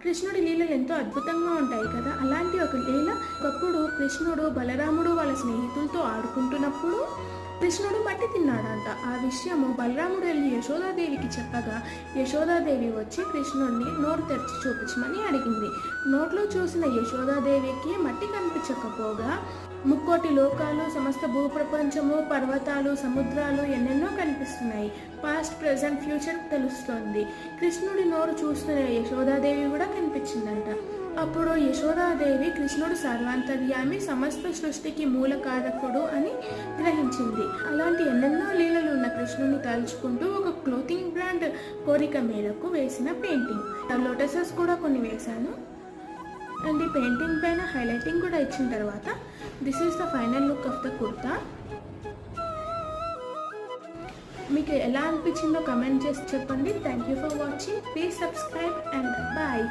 కృష్ణుడి లీలలు ఎంతో అద్భుతంగా ఉంటాయి కదా. అలాంటి ఒక లీల, ఒకప్పుడు కృష్ణుడు బలరాముడు వాళ్ళ స్నేహితులతో ఆడుకుంటున్నప్పుడు కృష్ణుడు మట్టి తిన్నాడంట. ఆ విషయము బలరాముడు వెళ్ళి యశోదాదేవికి చెప్పగా యశోదాదేవి వచ్చి కృష్ణుడిని నోరు తెరిచి చూపించమని అడిగింది. నోట్లో చూసిన యశోదాదేవికి మట్టి కనిపించకపోగా ముక్కోటి లోకాలు, సమస్త భూప్రపంచము, పర్వతాలు, సముద్రాలు ఎన్నెన్నో కనిపిస్తున్నాయి. పాస్ట్, ప్రజెంట్, ఫ్యూచర్ తెలుస్తోంది. కృష్ణుడి నోరు చూస్తున్న యశోదాదేవి కూడా కనిపించిందంట. అప్పుడు యశోదాదేవి కృష్ణుడు సర్వాంతర్యామి, సమస్త సృష్టికి మూలకారకుడు అని గ్రహించింది. అలాంటి ఎన్నెన్నో లీలలు ఉన్న కృష్ణుని తలుచుకుంటూ ఒక క్లోతింగ్ బ్రాండ్ కోరిక మేరకు వేసిన పెయింటింగ్. లోటసెస్ కూడా కొన్ని వేశాను. అండ్ ఈ పెయింటింగ్ పైన హైలైటింగ్ కూడా ఇచ్చిన తర్వాత this is the final look of the kurta. మీకు ఎలా అనిపించిందో కమెంట్ చేసి చెప్పండి. Thank you for watching. Please subscribe and bye.